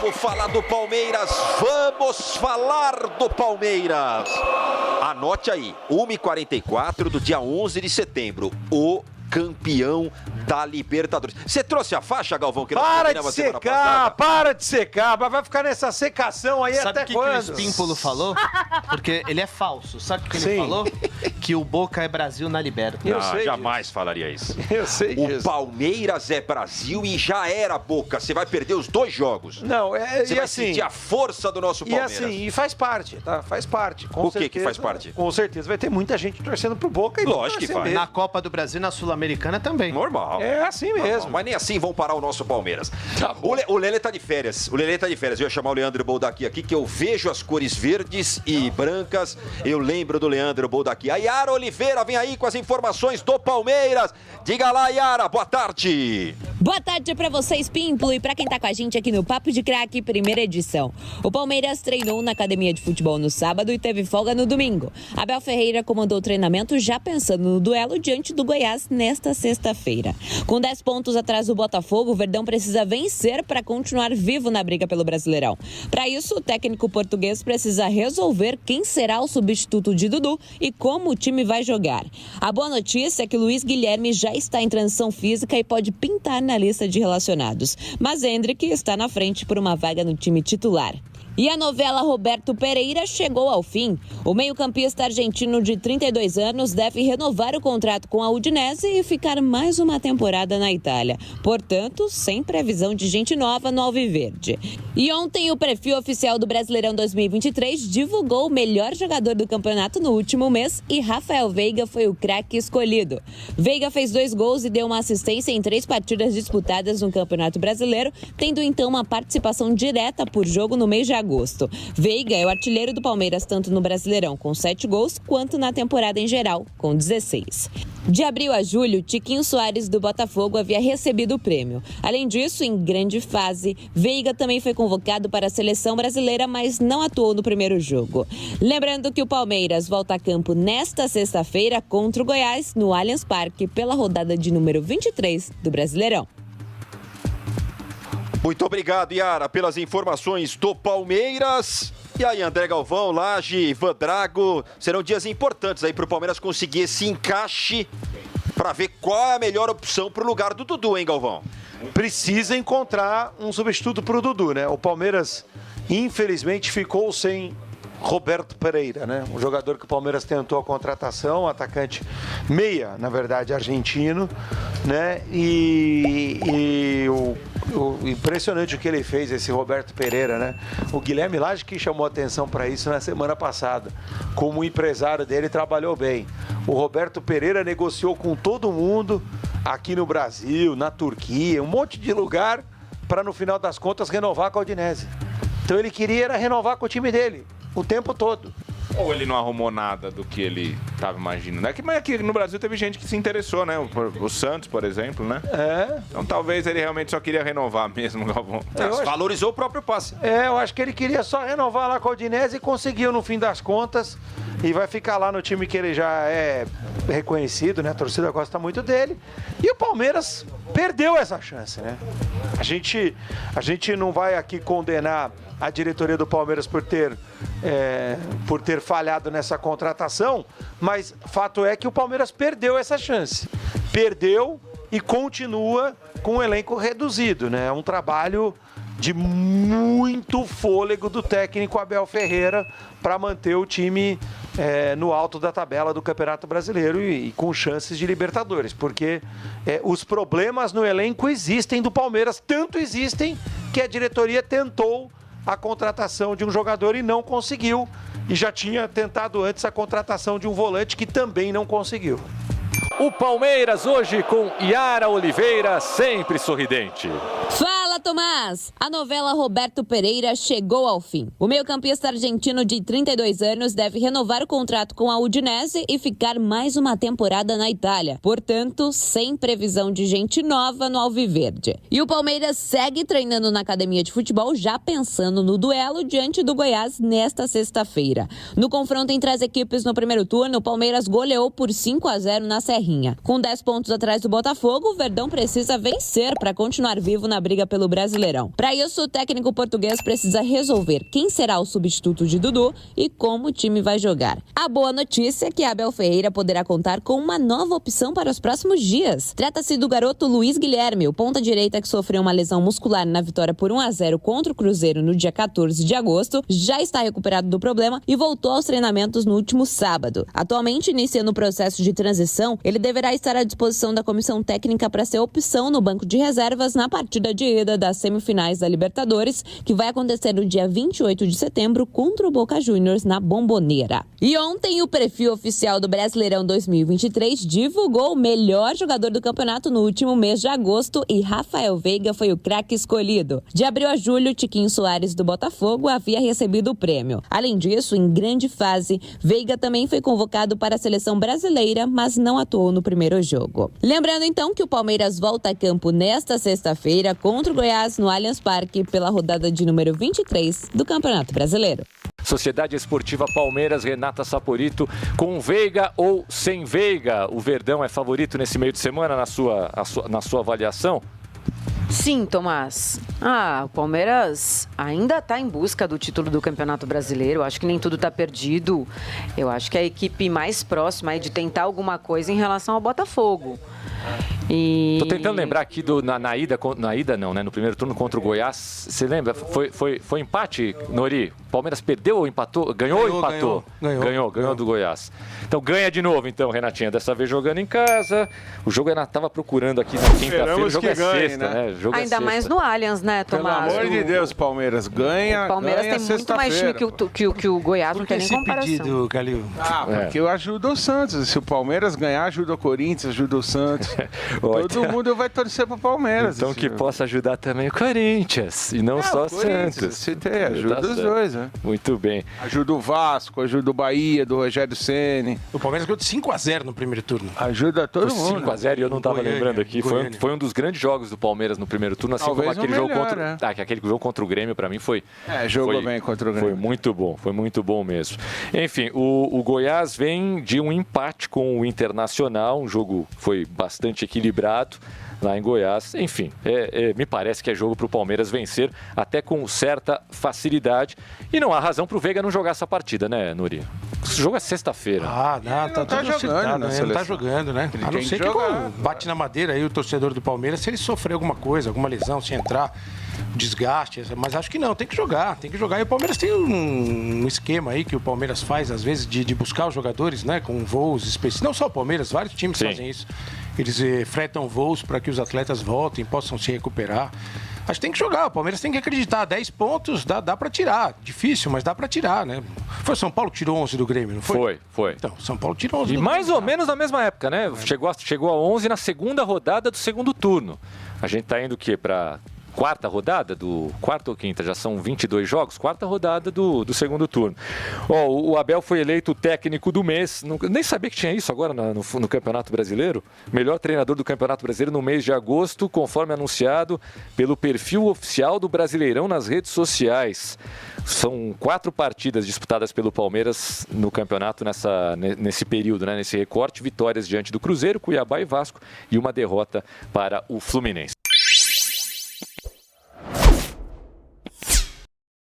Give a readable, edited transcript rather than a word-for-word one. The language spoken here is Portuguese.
Vamos falar do Palmeiras, vamos falar do Palmeiras. Anote aí, 1h44 do dia 11 de setembro, o campeão da Libertadores. Você trouxe a faixa, Galvão? Que para de secar, vai ficar nessa secação aí. Sabe até quando? Sabe o que o Espímpolo falou? Porque ele é falso. Sabe o que ele falou? Que o Boca é Brasil na Libertadores. Eu sei jamais falaria isso. Eu sei disso. O Palmeiras é Brasil e já era Boca. Você vai perder os 2 jogos. Não, Você vai sentir a força do nosso Palmeiras. E faz parte, tá? Faz parte. O que faz parte? Com certeza vai ter muita gente torcendo pro Boca. E lógico que faz. Na Copa do Brasil, na Sul-Americana também. Normal. É assim mesmo. Normal. Mas nem assim vão parar o nosso Palmeiras. Tá bom. O Lelê tá de férias. Eu ia chamar o Leandro Boldaqui aqui, que eu vejo as cores verdes e brancas. Eu lembro do Leandro Boldaqui. A Yara Oliveira vem aí com as informações do Palmeiras. Diga lá, Yara. Boa tarde. Boa tarde pra vocês, Pimplo, e pra quem tá com a gente aqui no Papo de Craque, primeira edição. O Palmeiras treinou na academia de futebol no sábado e teve folga no domingo. Abel Ferreira comandou o treinamento já pensando no duelo diante do Goiás nesta sexta-feira. Com 10 pontos atrás do Botafogo, o Verdão precisa vencer para continuar vivo na briga pelo Brasileirão. Para isso, o técnico português precisa resolver quem será o substituto de Dudu e como o time vai jogar. A boa notícia é que Luiz Guilherme já está em transição física e pode pintar na lista de relacionados. Mas Hendrick está na frente por uma vaga no time titular. E a novela Roberto Pereira chegou ao fim. O meio-campista argentino de 32 anos deve renovar o contrato com a Udinese e ficar mais uma temporada na Itália. Portanto, sem previsão de gente nova no Alviverde. E ontem o perfil oficial do Brasileirão 2023 divulgou o melhor jogador do campeonato no último mês e Rafael Veiga foi o craque escolhido. Veiga fez 2 gols e deu uma assistência em 3 partidas disputadas no Campeonato Brasileiro, tendo então uma participação direta por jogo no mês de agosto. Veiga é o artilheiro do Palmeiras tanto no Brasileirão com 7 gols, quanto na temporada em geral com 16. De abril a julho, Tiquinho Soares do Botafogo havia recebido o prêmio. Além disso, em grande fase, Veiga também foi convocado para a seleção brasileira, mas não atuou no primeiro jogo. Lembrando que o Palmeiras volta a campo nesta sexta-feira contra o Goiás, no Allianz Parque, pela rodada de número 23 do Brasileirão. Muito obrigado, Yara, pelas informações do Palmeiras. E aí, André Galvão, Laje, Ivan Drago, serão dias importantes aí para o Palmeiras conseguir esse encaixe para ver qual é a melhor opção para o lugar do Dudu, hein, Galvão? Precisa encontrar um substituto para o Dudu, né? O Palmeiras, infelizmente, ficou sem Roberto Pereira, né? Um jogador que o Palmeiras tentou a contratação, atacante meia, na verdade, argentino, né? E o impressionante o que ele fez, esse Roberto Pereira, né? O Guilherme Laje que chamou atenção para isso na semana passada. Como empresário dele, trabalhou bem. O Roberto Pereira negociou com todo mundo aqui no Brasil, na Turquia, um monte de lugar para, no final das contas, renovar com a Udinese. Então ele queria era renovar com o time dele o tempo todo. Ou ele não arrumou nada do que ele estava imaginando? Mas aqui no Brasil teve gente que se interessou, né? O Santos, por exemplo, né? É. Então talvez ele realmente só queria renovar mesmo, Galvão. Valorizou o próprio passe. Eu acho que ele queria só renovar lá com a Udinese e conseguiu no fim das contas. E vai ficar lá no time que ele já é reconhecido, né? A torcida gosta muito dele. E o Palmeiras perdeu essa chance, né? A gente não vai aqui condenar a diretoria do Palmeiras por ter falhado nessa contratação, mas fato é que o Palmeiras perdeu essa chance. Perdeu e continua com um elenco reduzido, né? É um trabalho de muito fôlego do técnico Abel Ferreira para manter o time no alto da tabela do Campeonato Brasileiro e com chances de Libertadores, porque os problemas no elenco existem do Palmeiras, tanto existem que a diretoria tentou a contratação de um jogador e não conseguiu, e já tinha tentado antes a contratação de um volante que também não conseguiu. O Palmeiras hoje com Yara Oliveira, sempre sorridente. Fala, Tomás! A novela Roberto Pereira chegou ao fim. O meio-campista argentino de 32 anos deve renovar o contrato com a Udinese e ficar mais uma temporada na Itália. Portanto, sem previsão de gente nova no Alviverde. E o Palmeiras segue treinando na academia de futebol, já pensando no duelo diante do Goiás nesta sexta-feira. No confronto entre as equipes no primeiro turno, o Palmeiras goleou por 5-0 na Serrinha. Com 10 pontos atrás do Botafogo, o Verdão precisa vencer para continuar vivo na briga pelo Brasileirão. Para isso, o técnico português precisa resolver quem será o substituto de Dudu e como o time vai jogar. A boa notícia é que Abel Ferreira poderá contar com uma nova opção para os próximos dias. Trata-se do garoto Luiz Guilherme, o ponta-direita que sofreu uma lesão muscular na vitória por 1-0 contra o Cruzeiro no dia 14 de agosto, já está recuperado do problema e voltou aos treinamentos no último sábado. Atualmente, iniciando o processo de transição, ele deverá estar à disposição da comissão técnica para ser opção no banco de reservas na partida de ida das semifinais da Libertadores, que vai acontecer no dia 28 de setembro contra o Boca Juniors na Bombonera. E ontem, o perfil oficial do Brasileirão 2023 divulgou o melhor jogador do campeonato no último mês de agosto e Rafael Veiga foi o craque escolhido. De abril a julho, Tiquinho Soares do Botafogo havia recebido o prêmio. Além disso, em grande fase, Veiga também foi convocado para a seleção brasileira, mas não atuou no primeiro jogo. Lembrando então que o Palmeiras volta a campo nesta sexta-feira contra o Goiás no Allianz Parque pela rodada de número 23 do Campeonato Brasileiro. Sociedade Esportiva Palmeiras, Renata Saporito, com Veiga ou sem Veiga? O Verdão é favorito nesse meio de semana na sua avaliação? Sim, Tomás. O Palmeiras ainda está em busca do título do Campeonato Brasileiro. Acho que nem tudo está perdido. Eu acho que é a equipe mais próxima aí de tentar alguma coisa em relação ao Botafogo. Tô tentando lembrar aqui na ida não, né? No primeiro turno contra o Goiás. Você lembra? Foi empate, Nori? O Palmeiras perdeu ou empatou? Ganhou ou empatou? Ganhou do Goiás. Então ganha de novo, então, Renatinha. Dessa vez jogando em casa. O jogo ainda estava procurando aqui na quinta-feira. O jogo é sexta, né? Ainda mais no Allianz, né, Tomás? Pelo amor de Deus, Palmeiras, ganha. O Palmeiras tem muito mais time que o Goiás, não tem nem comparação. Pedido, Calil? Porque eu ajudo o Santos. Se o Palmeiras ganhar, ajuda o Corinthians, ajuda o Santos. Todo mundo vai torcer pro Palmeiras. Então que possa ajudar também o Corinthians e não só o Santos. Se tem, ajuda os dois, né? Muito bem. Ajuda o Vasco, ajuda o Bahia, do Rogério Ceni. O Palmeiras ganhou de 5-0 no primeiro turno. Ajuda todo mundo. 5-0 e eu não estava lembrando aqui. Foi um dos grandes jogos do Palmeiras no primeiro turno, assim Talvez como aquele jogo melhor, contra. né? Aquele jogo contra o Grêmio, para mim, foi. Jogou bem contra o Grêmio. Foi muito bom mesmo. Enfim, o Goiás vem de um empate com o Internacional, um jogo que foi bastante equilibrado lá em Goiás. Enfim, me parece que é jogo para o Palmeiras vencer até com certa facilidade. E não há razão para o Veiga não jogar essa partida, né, Nuri? Esse jogo é sexta-feira. Tá jogando, né? Não tá jogando, né? A não ser que bate na madeira aí o torcedor do Palmeiras se ele sofrer alguma coisa, alguma lesão, se entrar, desgaste. Mas acho que não, tem que jogar. E o Palmeiras tem um esquema aí que o Palmeiras faz, às vezes, de buscar os jogadores, né? Com voos específicos. Não só o Palmeiras, vários times fazem isso. Eles fretam voos para que os atletas voltem, possam se recuperar. Acho que tem que jogar, o Palmeiras tem que acreditar. 10 pontos dá para tirar. Difícil, mas dá para tirar, né? Foi o São Paulo que tirou 11 do Grêmio, não foi? Foi. Então, São Paulo tirou 11 E do mais Grêmio. ou menos na mesma época, né? Chegou a 11 na segunda rodada do segundo turno. A gente tá indo o quê? Para quarta rodada quarta ou quinta, já são 22 jogos, quarta rodada do segundo turno. O Abel foi eleito técnico do mês, nem sabia que tinha isso agora no Campeonato Brasileiro. Melhor treinador do Campeonato Brasileiro no mês de agosto, conforme anunciado pelo perfil oficial do Brasileirão nas redes sociais. São 4 partidas disputadas pelo Palmeiras no campeonato nesse período, né, nesse recorte: vitórias diante do Cruzeiro, Cuiabá e Vasco e uma derrota para o Fluminense.